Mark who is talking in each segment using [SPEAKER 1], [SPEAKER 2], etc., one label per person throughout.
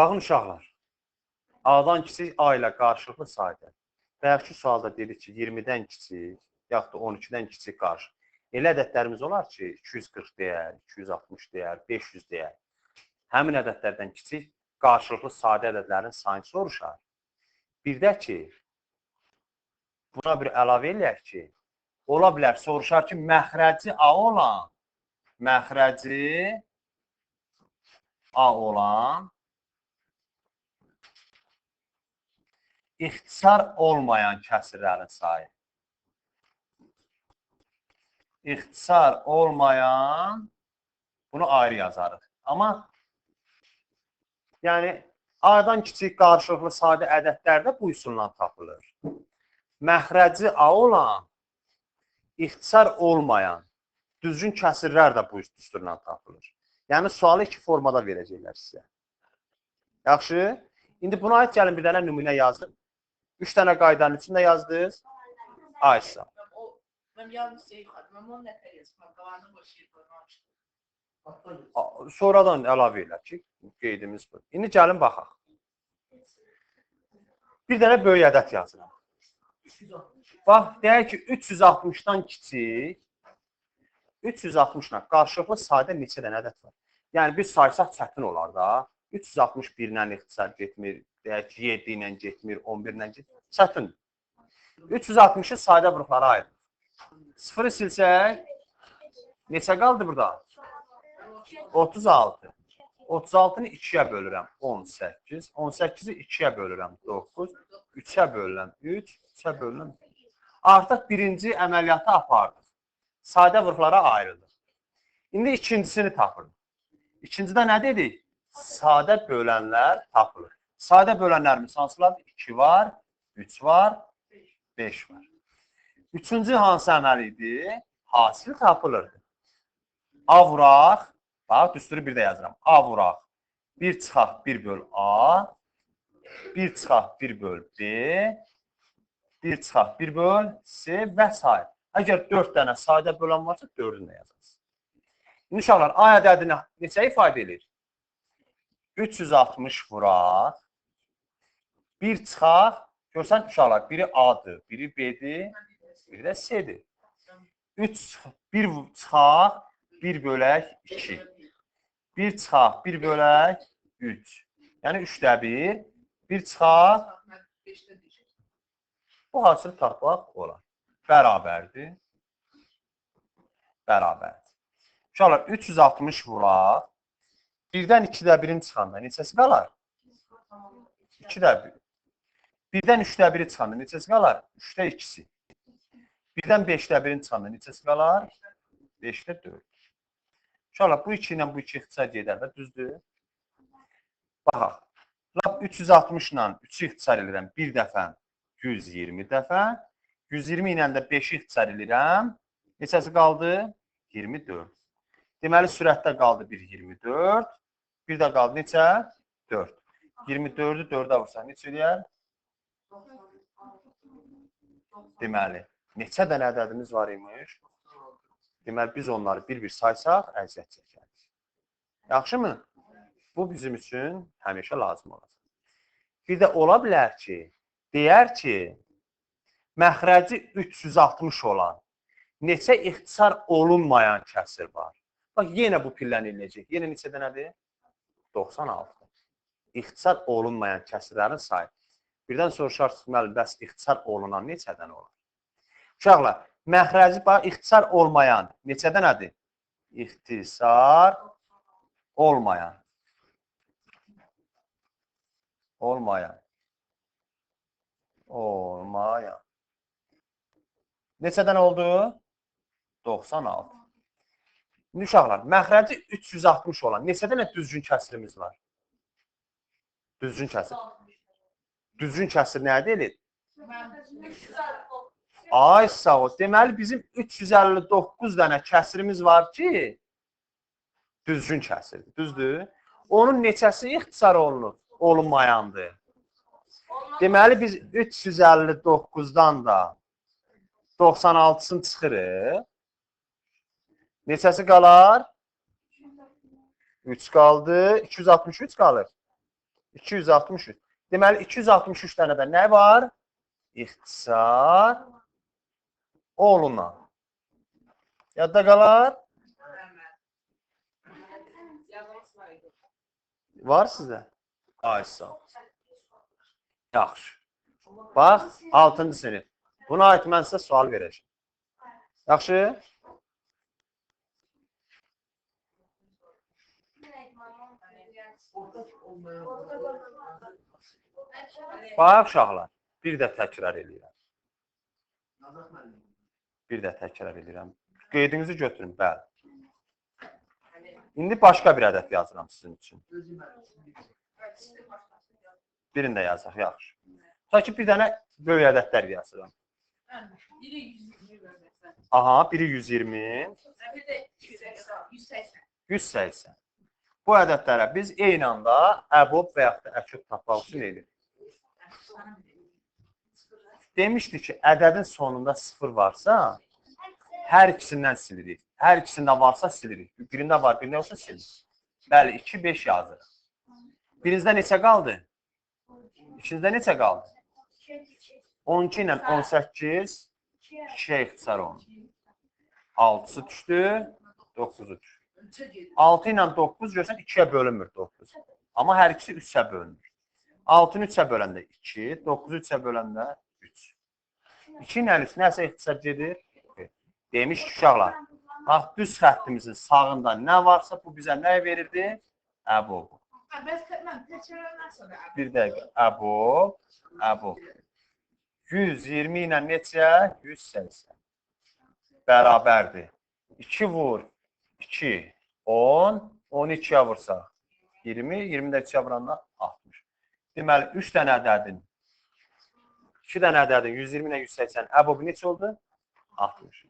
[SPEAKER 1] Baxın uşaqlar, A-dan kiçik A ilə qarşılıqlı saydır. Bəlkə sualda dedik ki, 20-dən kiçik, yaxud da 12-dən kiçik qarşı. Elə ədədlərimiz olar ki, 240 deyər, 260 deyər, 500 deyər. Həmin ədədlərdən kiçik qarşılıqlı sadə ədədlərin sayını soruşar. Bir də ki, buna bir əlavə eləyək ki, ola bilər soruşar ki, məxrəci A olan ixtisar olmayan kəsirlərin sayı. İxtisar olmayan, bunu ayrı yazarıq. Amma yəni A-dan kiçik qarşılıqlı sadə ədədlər də bu üsulla tapılır. Məxrəci A olan, ixtisar olmayan düzgün kəsirlər də bu üsulla tapılır. Yəni sualı iki formada verəcəklər sizə. Yaxşı? İndi buna aid gəlin bir dənə nümunə yazın. 3 dənə qaydanın içində yazdınız. Aysa.
[SPEAKER 2] Mən yalnız seyxadım, mən onu nətər yazmam, qalanını boş yer qoymamışdım.
[SPEAKER 1] Sonradan əlavə elə ki, qeydimiz bu. İndi gəlin baxaq. Bir dənə böyük ədəd yazıram. Bax, deyək ki, 360-dan kiçik, 360-dan qarşılıqlı sadə neçə dənə ədəd var? Yəni, biz saysaq çətin olar da. 361-lə ixtisar getmir, deyək ki, 7 ilə getmir, 11 ilə getmir. Çətin. 360-ı sadə qruplara ayırır. 0-ı silsək, neçə qaldı burada? 36. 36-nı 2-yə bölürəm 18. 18-i 2-yə bölürəm 9. 3-ə bölürəm 3. 3-ə bölürəm 1. Artıq birinci əməliyyatı apardıq. Sadə qruplara ayrılır. İndi ikincisini tapırıq. İkincidə nə dedik? Sadə bölənlər tapılır. Sadə bölənlərimiz hansılardır? 2 var, 3 var, 5 var. Üçüncü hansı əməl idi? Hasil tapılırdı. A vuraq. Bax, düsturu bir də yazıram. A vuraq. 1 çıxaq 1 böl A. 1 çıxaq 1 böl B. 1 çıxaq 1 böl C və s. Əgər 4 dənə sadə bölən varsa, 4-ünü də yazırsınız. İnşallah, A ədədini neçə ifadə edir? 360 vuraq. 1 çıxaq. Görsən, uşaqlar, biri A-dır, biri B-dir, biri də C-dir. 1 çıxaq, 1 bölək 2. 1 çıxaq, 1 bölək 3. Yəni 3də 1. 1 çıxaq. Bu hasılı tapmaq olar. Bərabərdir. Bərabərdir. Uşaqlar, 360 vuraq. 1-dən 2də 1-in çıxanda neçəsi qalar? 2də 1. 1-dən 3də 1-i çıxanda neçəsi qalar? 3də 2-si. 1-dən 5də 1-in çıxanda neçəsi qalar? 5də 4. Uşaqlar, bu 2 ilə bu 2 ixtisar gedər və düzdür. Baxaq. 360 ilə 3-ü ixtisar edirəm. 1 dəfə 120 dəfə. 120 ilə də 5-i ixtisar edirəm. Neçəsi qaldı? 24. Deməli, sürətdə qaldı 1,24. Bir də qaldı neçə? 4. 24-ü 4-ə vursan, neçə eləyər? Deməli, neçə dənə ədədimiz var imiş? Deməli, biz onları bir-bir saysaq, əziyyət çəkərik. Yaxşımı? Bu bizim üçün həmişə lazım olacaq. Bir də ola bilər ki, deyər ki, məxrəci 360 olan neçə ixtisar olunmayan kəsir var. Bax, yenə bu pillən eləyəcək. Yenə neçə dənədir? 96. İxtisar olunmayan kəsirlərin sayı. Birdən soruşarsınız, müəllim, bəs ixtisar olunan neçədən olur? Uşaqlar, məxrəci bax, ixtisar olmayan neçə dənədir? İxtisar olmayan. Olmayan. Neçə dənə oldu? 96. İndi uşaqlar, məxrəci 360 olan neçə dənə düzgün kəsirimiz var? Düzgün kəsir. Düzgün kəsir nə deyilir? Ay, sağ ol. Deməli, bizim 359 dənə kəsirimiz var ki, düzgün kəsirdir. Düzdür? Onun neçəsi ixtisar olunur? Olunmayandır. Deməli, biz 359-dan da 96-sını çıxırıq. Neçəsi qalar? 3 qaldı. 263 qalır. 263. Deməli 263 dənə də nə var? İxtisar olunan. Yadda qalar? Var sizdə? Ay sağ ol. Yaxşı. Bax, 6-cı sinif. Buna aid mən sizə sual verəcəm. Yaxşı? Bax, uşaqlar. Bir də təkrar edirəm. Bir də təkrar edirəm. Qeydinizi götürün, bəli. İndi başqa bir ədəd yazıram sizin üçün. Birini də yazaq, yaxşı. Sanki bir dənə böyük ədədlər yazıram. Aha, biri 120. 180. Bu ədədlərə biz eyni anda əbob və yaxud da əkub tapmaq üçün edirik. Demişdik ki, ədədin sonunda 0 varsa, hər ikisindən silirik. Hər ikisində varsa silirik. Birində var, birində yoxsa silirik. Bəli, 2, 5 yazırıq. Birinizdə neçə qaldı? İkinizdə neçə qaldı? 12 ilə 18, 2-yə ixtisar olunur. 6-sı düşdü, 9-u düşdü. 6 ilə 9 görsən 2-yə bölünmür 9. Amma hər ikisi 3-ə bölünür. 6-nı 3-ə böləndə 2, 9-u 3-ə böləndə 3. 2 ilə 3 nəsə ixtisar gedir? Demiş ki, uşaqlar, bax, düz xəttimizin sağında nə varsa bu bizə nə verirdi? Əbob. Bir dəqiqə, əbob, əbob. 120 ilə neçə? 180. Bərabərdir. 2 vur, 2, 10, 12-yə vursaq. 20, 20-də 2-yə vuranda 60. Deməli, 3 dənə ədədin, 2 dənə ədədin 120 ilə 180 əbobu neçə oldu? 60.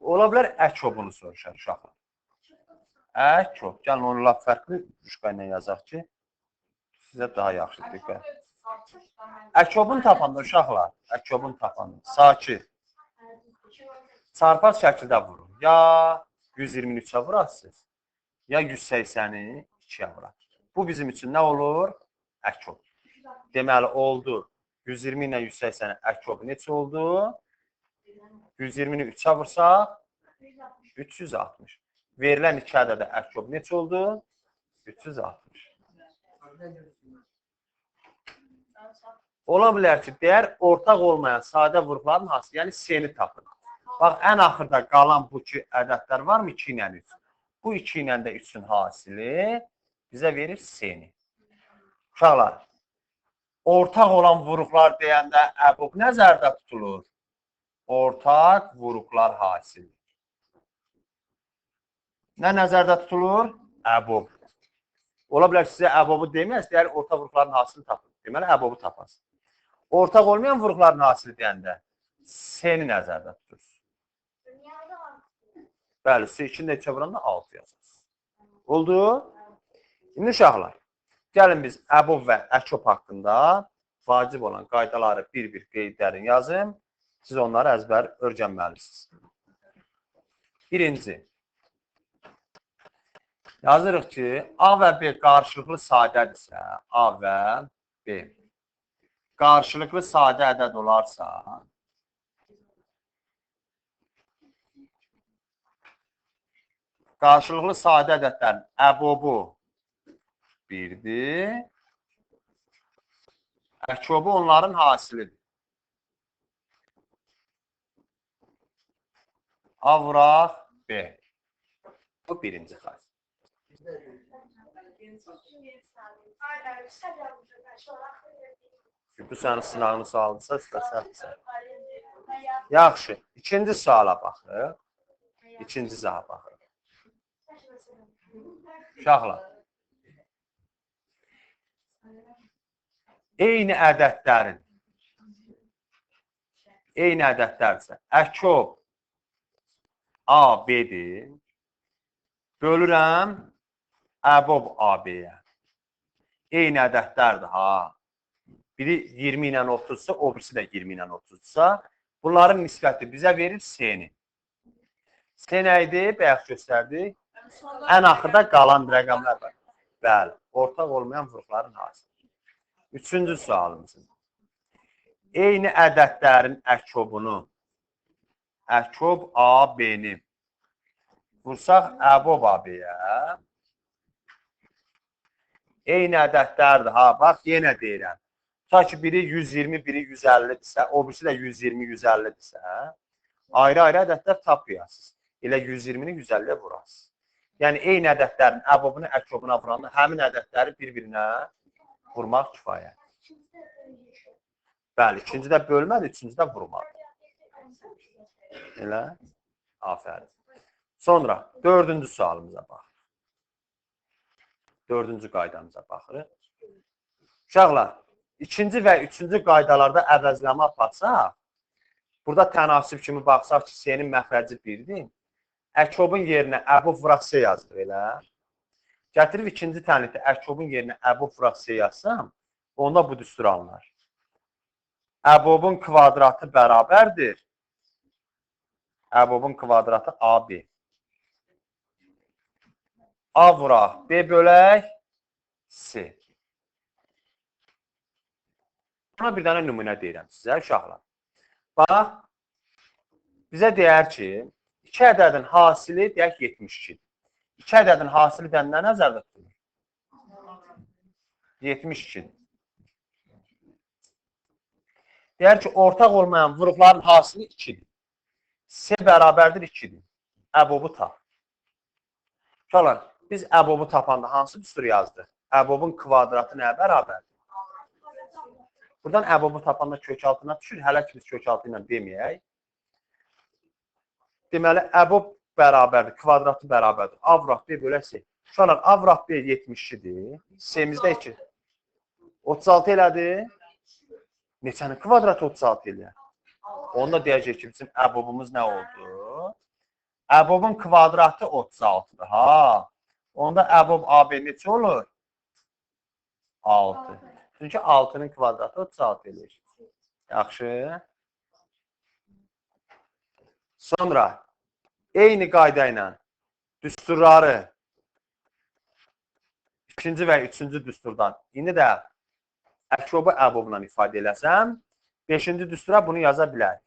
[SPEAKER 1] Ola bilər əkobunu soruşar uşaqlar. Əkob. Gəlin onu laf fərqli rüşqa ilə yazaq ki, sizə daha yaxşı diqqət. Əkobun tapanda uşaqlar, əkobun tapanda sakit. Çarpaz şəkildə vurun. Ya 120-ni 3-ə vurasınız, ya 180-i 2-yə vurasınız. Bu bizim üçün nə olur? Əkob. Deməli, oldu. 120 ilə 180-i əkobu neçə oldu? 120-ni 3-ə vursaq, 360. Verilən 2 ədədə əkob neçə oldu? 360. Ola bilər ki, dəyər ortaq olmayan sadə vurğuların hansı, yəni seni tapın. Bax, ən axırda qalan bu ki ədədlər varmı? 2 ilə 3. Bu 2 ilə də 3-ün hasili bizə verir seni. Uşaqlar, ortaq olan vuruqlar deyəndə əbob nəzərdə tutulur? Ortaq vuruqlar hasili. Nə nəzərdə tutulur? Əbob. Ola bilər sizə əbobu deməz, deyər ortaq vuruqların hasilini tapın. Deməli, əbobu tapasın. Ortaq olmayan vuruqların hasili deyəndə seni nəzərdə tutursunuz. Bəli, C2-nin də 2-ə vuranda 6 yazırsınız. Oldu? İndi uşaqlar, gəlin biz əbob və əkob haqqında vacib olan qaydaları bir-bir qeydlərin yazın. Siz onları əzbər öyrənməlisiniz. Birinci. Yazırıq ki, A və B qarşılıqlı sadədirsə, A və B qarşılıqlı sadə ədəd olarsa, qarşılıqlı sadə ədədlərin əbobu 1-dir, əkobu onların hasilidir. A vuraq B. Bu birinci xaç. Bu sənin sınağını sualdısa, istəsən. Yaxşı. İkinci suala baxırıq. İkinci suala baxırıq. Uşaqlar. Eyni ədədlərdirsə, əkob A, B-dir. Bölürəm əbob A-B-yə. Eyni ədədlərdir, ha. Biri 20 ilə 30-sa, o birisi də 20 ilə 30-sa, bunların nisbəti bizə verir C-ni. C nəydi? Bəyək göstərdik. Ən axırda qalan rəqəmlər var. Bəli, ortaq olmayan vuruqların hasili. Üçüncü sualımızın. Eyni ədədlərin əkobunu, əkob A-B-ni vursaq əbob A-B-yə. Eyni ədədlərdir. Ha, bax, yenə deyirəm. Ta ki, biri 120, biri 150-dirsə, o birisi də 120, 150-dirsə, ayrı-ayrı ədədlər tapıyasınız. Elə 120-ni 150-yə vurasınız. Yəni, eyni ədədlərin əbobunu, əkobuna vuranda həmin ədədləri bir-birinə vurmaq kifayət. Bəli, ikincidə bölmədir, üçüncüdə vurmadır. Elə? Afərin. Sonra, dördüncü sualımıza baxırıq. Dördüncü qaydamıza baxırıq. Uşaqlar, ikinci və üçüncü qaydalarda əvəzləmə aparsaq, burada tənasib kimi baxsaq ki, S-nin məxrəci 1-dir. Əkobun yerinə əbob vuraq S yazdıq elə. Gətirib ikinci tənlikdə əkobun yerinə əbob vuraq S yazsam, onda bu düstur alınır. Əbobun kvadratı bərabərdir. Əbobun kvadratı AB. A vuraq, B bölək, C. Buna bir dənə nümunə deyirəm sizə, uşaqlar. Bax, bizə deyər ki, 2 ədədin hasili deyək 72. 2 ədədin hasili də nə nəzərdə tutulur? 72. Deyər ki, ortaq olmayan vuruqların hasili 2-dir. S bərabərdir 2-dir. Əbobu tap. Uşaqlar, biz əbobu tapanda hansı düstur yazdıq? Əbobun kvadratı nəyə bərabərdir? Buradan əbobu tapanda kök altına düşür. Hələ ki, biz kök altı ilə deməyək. Deməli, əbob bərabərdir, kvadratı bərabərdir. A vuraq B bölək C. Uşaqlar, A vuraq B 72-dir. S'imizdə 2. 36 elədir. Neçənin kvadratı 36 eləyər? Onda deyəcək ki, bizim əbobumuz nə oldu? Əbobun kvadratı 36-dır. Ha. Onda əbob AB neçə olur? 6. Çünki 6-nın kvadratı 36 eləyir. Yaxşı. Sonra eyni qayda ilə düsturları ikinci və üçüncü düsturdan indi də əkobu əbobla ifadə eləsəm, 5-ci düstura bunu yaza bilərik.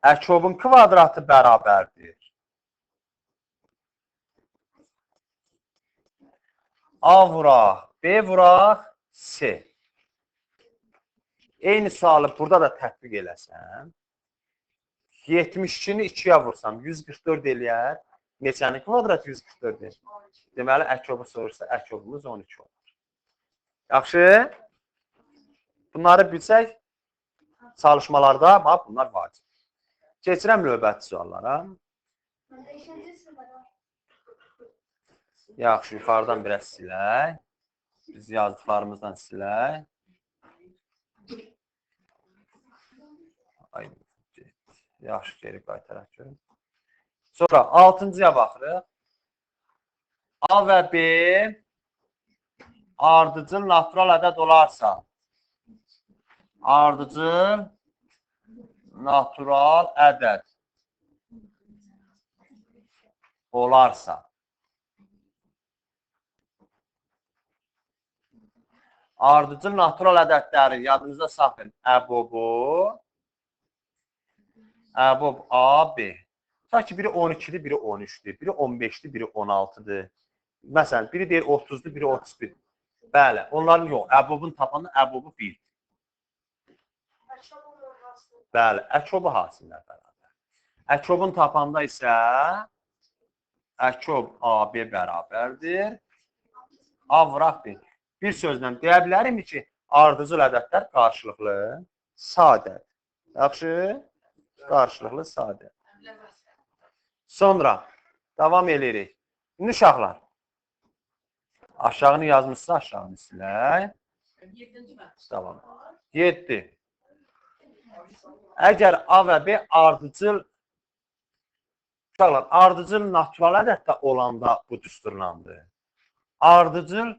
[SPEAKER 1] Əkobun kvadratı bərabərdir. A vuraq, B vuraq, C. Eyni sualı burada da tətbiq eləsəm, 72-ni 2-yə vursam, 144 eləyər. Neçənin kvadratı 144 eləyər? Deməli, əkobu soruşsa, əkobumuz 12 olur. Yaxşı? Bunları bilsək, çalışmalarda, bax, bunlar vacib. Keçirəm növbəti suallara. Yaxşı, yuxarıdan biraz silək. Biz yazdıqlarımızdan silək. Yaxşı, geri qaytaraq görün. Sonra 6-cıya baxırıq. A və B ardıcıl natural ədəd olarsa, ardıcıl natural ədəd olarsa, ardıcıl natural ədədləri yadınızda saxlayın. Əbob A, B. Ta ki, biri 12-dir, biri 13-dür, biri 15-dir, biri 16-dır. Məsələn, biri deyir 30-dur, biri 31. Bəli, onların yox. Əbobun tapanı əbobu 1. Bəli, əkobu hasillər bərabər. Əkobun tapanda isə əkob AB bərabərdir. A vuraq 1. Bir sözlə deyə bilərim ki, ardıcıl ədədlər qarşılıqlı sadə. Yaxşı? Qarşılıqlı sadə. Sonra davam edirik. İndi uşaqlar. Aşağını yazmışsa aşağını silək. Tamam. 7. Əgər A və B ardıcıl uşaqlar, ardıcıl natural ədəddə olanda bu düsturlandır. Ardıcıl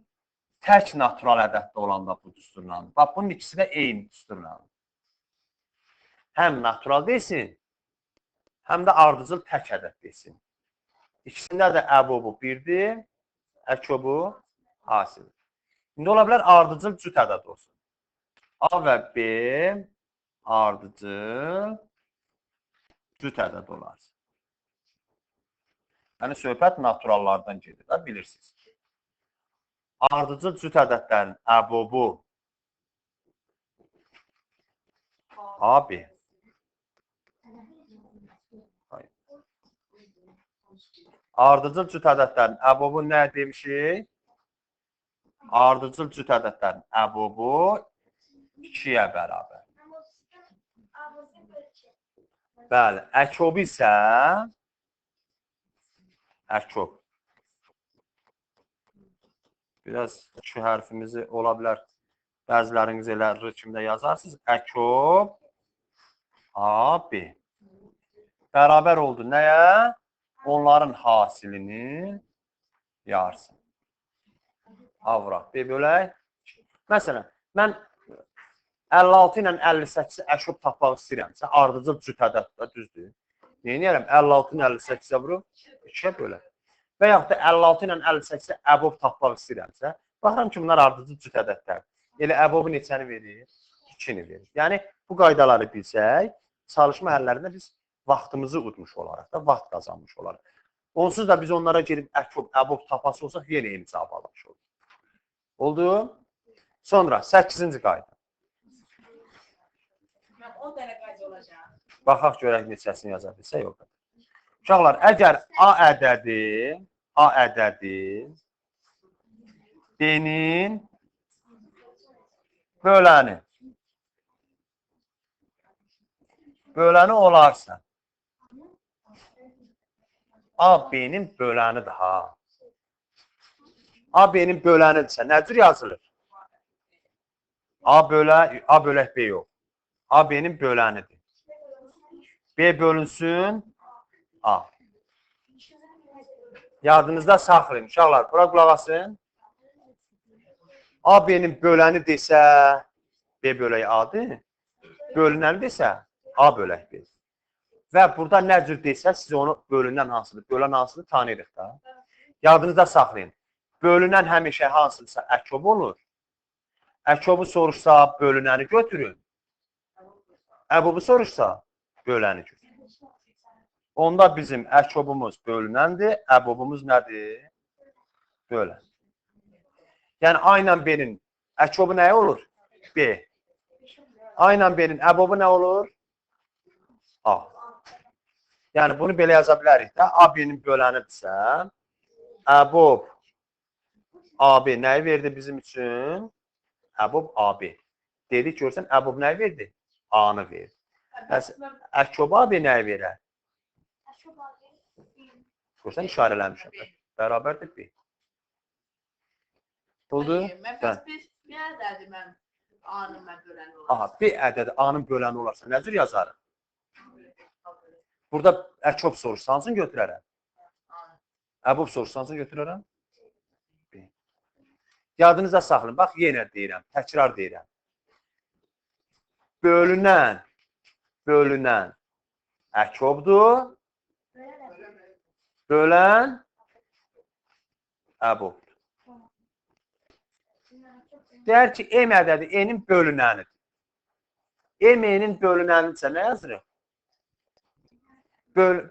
[SPEAKER 1] tək natural ədəddə olanda bu düsturlandır. Bax, bunun ikisi də eyni düsturlandır. Həm natural desin, həm də ardıcıl tək ədəd desin. İkisində də əbobu 1-dir, əkobu hasildir. İndi ola bilər ardıcıl cüt ədəd olsun. A və B ardıcıl cüt ədəd olar. Yəni söhbət naturallardan gedir, da bilirsiniz. Ardıcıl cüt ədədlərin əbobu abi. Ardıcıl cüt ədədlərin əbobu nə demişik? Ardıcıl cüt ədədlərin əbobu 2-yə bərabər. Bəli, əkobu isə əkob. Biraz şu hərfimizi ola bilər, bəziləriniz elə r kimdə yazarsınız. Əkob abi. Bərabər oldu nəyə? Onların hasilinin yarısı. A vuraq, B bölək. Məsələn, mən 56 ilə 58-i əşob tapmaq istəyirəmsə, ardıcıl cüt ədəddə düzdür. Neyniyərəm? 56-ın 58-ə vurub 2-yə bölək. Və yaxud da 56 ilə 58-i əbob tapmaq istəyirəmsə, baxıram ki, bunlar ardıcıl cüt ədədlər. Elə əbobu neçəni verir? 2-ni verir. Yəni, bu qaydaları bilsək, çalışma həllərində biz vaxtımızı udmuş olaraq da, vaxt qazanmış olaraq. Onsuz da biz onlara gelib əkob, əbob tapası olsaq, yenə eyni cavab almış olur. Oldu? Sonra 8-ci qayda.
[SPEAKER 2] 10 dənə qayda olacaq.
[SPEAKER 1] Baxaq görək neçəsini yaza bilsək o qədər. Uşaqlar, əgər A ədədi B-nin böləni olarsa, A B-nin bölənidir ha. A B-nin bölənidirsə, nə cür yazılır? A bölək B yox. A B-nin bölənidir. B bölünsün A. Yadınızda saxlayın. Uşaqlar, bura qulaq asın. A B-nin böləni desə, B bölək A-dır. Bölünəni desə, A bölək B. Və burada nə cür desə, siz onu bölünən hansıdır? Bölən hansıdır? Tanıyırıq da. Yadınızda saxlayın. Bölünən həmişə hansıdırsa əkob olur. Əkobu soruşsa, bölünəni götürün. Əbobu soruşsa, böləni götürün. Onda bizim əkobumuz bölünəndir, əbobumuz nədir? Bölən. Yəni, A ilə B-nin əkobu nə olur? B. A ilə B-nin əbobu nə olur? A. Yəni, bunu belə yaza bilərik də. A B-nin bölənidirsə, əbob AB nəyi verdi bizim üçün? Əbob AB. Dedik, görsən, əbob nəyi verdi? A-nı verdi. Əkob AB nəyi verər? Görsən, işarələmişəm. Bərabərdir B. Oldu?
[SPEAKER 2] Mən bəs bir ədədi mən A-nın mən böləni olarsa.
[SPEAKER 1] Aha, B ədədi A-nın böləni olarsa, nə cür yazarım? Burada əkob soruşsansın götürərəm. Əbob soruşsansın götürərəm. B. Yadınızda saxlayın. Bax, yenə deyirəm, təkrar deyirəm. Bölünən əkobdur. Bölən əbobdur. Deyər ki, M ədədi E-nin bölünənidir. M-nin bölünənidirsə nə yazırıq?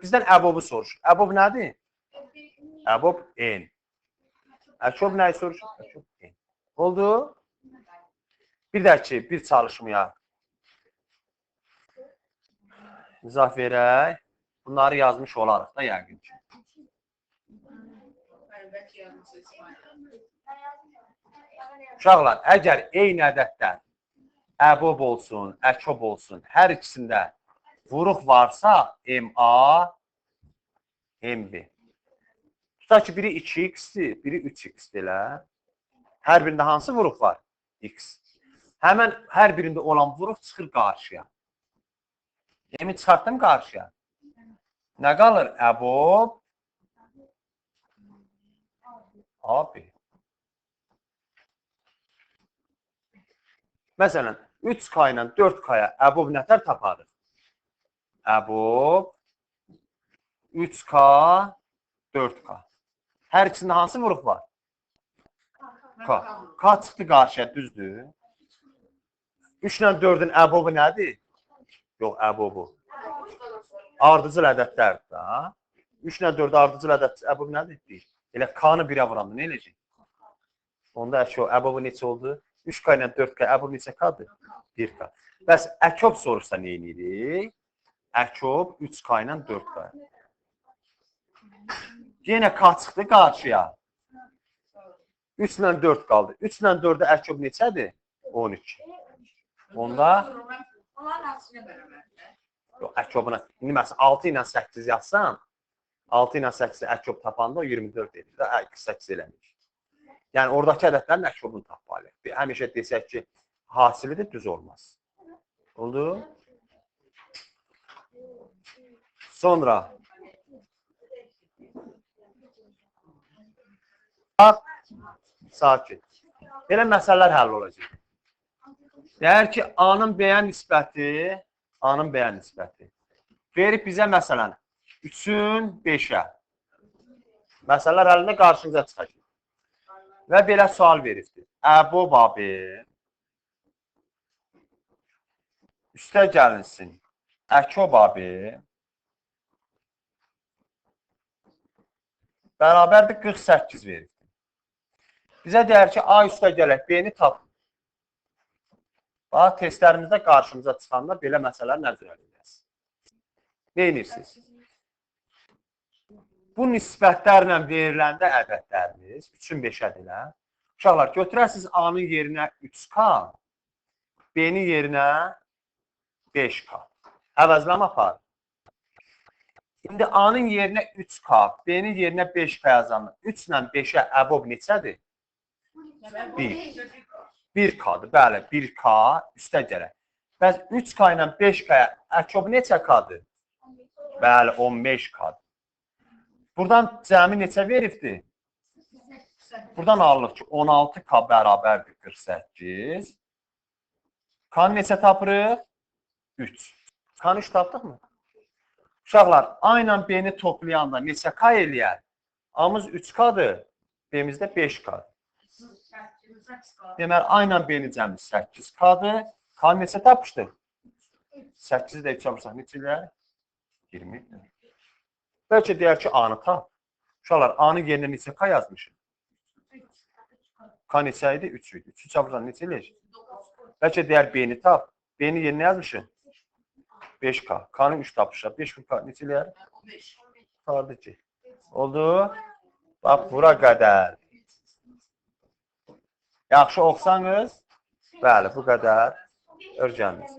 [SPEAKER 1] Bizdən əbobu soruşur. Əbob nədir? Əbob N. Əkob nəyi soruşur? Əkob N. Oldu? Bir də ki, bir çalışmaya izah verək. Bunları yazmış olarıq da yəqin ki. Uşaqlar, əgər eyni ədədlər əbob olsun, əkob olsun, hər ikisində vuruq varsa, MA, MB. Tutaq ki, biri 2x-dir, biri 3x-dir elə. Hər birində hansı vuruq var? X. Həmən hər birində olan vuruq çıxır qarşıya. M-i çıxartdım qarşıya. Nə qalır? Əbob AB. Məsələn, 3K ilə 4K-ya əbob nətər taparıq? Əbob 3K, 4K. Hər ikisində hansı vuruq var? K. K çıxdı qarşıya, düzdür. 3 ilə 4-ün əbobu nədir? Yox, əbobu. Ardıcıl ədədlərdir da. 3 ilə 4 ardıcıl ədəd əbobu nədir? 1. Elə K-nı 1-ə vuranda nə eləyəcək? Onda əbobu neçə oldu? 3K ilə 4K əbobu neçə K-dır? 1K. Bəs əkob soruşsa nə edirik? Əkob 3K ilə 4K. Yenə K çıxdı qarşıya. 3 ilə 4 qaldı. 3 ilə 4-də əkob neçədir? 12. Onda yox, əkobuna. İndi məsələn 6 ilə 8 yazsam, 6 ilə 8-i əkob tapanda o 24 edir. 48 eləmir. Yəni oradakı ədədlərin əkobunu tapmalıyıq. Həmişə desək ki, hasilidir, düz olmaz. Oldu? Sonra sakit. Belə məsələlər həll olacaq. Deyər ki, A-nın B-yə nisbəti, verib bizə məsələn 3-ün 5-ə. Məsələlər əlində qarşınıza çıxacaq. Və belə sual veribdir. Əbob AB üstə gəlinsin. Əkob AB bərabərdir 48 veribdir. Bizə deyər ki, A üstə gələk, B-ni tapın. Bax, testlərimizdə qarşımıza çıxanda belə məsələlər nəzərə alınır. Nə edirsiniz? Bu nisbətlərlə veriləndə ədədləriniz 3-ün 5-ədirlər. Uşaqlar, götürəsiniz A-nın yerinə 3K, B-nin yerinə 5K. Əvəzləmə aparın. İndi A-nın yerinə 3K, B-nin yerinə 5K yazanlar. 3 ilə 5-ə əbob neçədir? 1. 1K-dır, bəli, 1K üstə gələk. Bəs 3K ilə 5K-yə əkob neçə K-dır? Bəli, 15K-dır. Buradan cəmi neçə veribdir? Buradan alırıq ki, 16K bərabərdir 48. K-nı neçə tapırıq? 3. K-nı 3 tapdıq mı? Uşaqlar, A ilə B-ni toplayanda neçə K eləyər? A-mız 3K-dır, B-mizdə 5K-dır. Deməli, A ilə B-ni cəmi 8K-dır. K-nı neçə tapmışdır? 8-i də 3 yapırsak neçə eləyər? 20-dir. Bəlkə deyər ki, A-nı tap. Uşaqlar, A-nın yerinə neçə K yazmışıq? K neçə idi? 3 idi. 3 yapırsak neçə eləyəcək? Bəlkə deyər B-ni tap. B-ni yerinə yazmışıq? 5K. K-nı 3 tapmışıq. 5K neçə eləyər? 15. Oldu? Bax, bura qədər. Yaxşı oxusanız, bəli, bu qədər öyrəndiniz.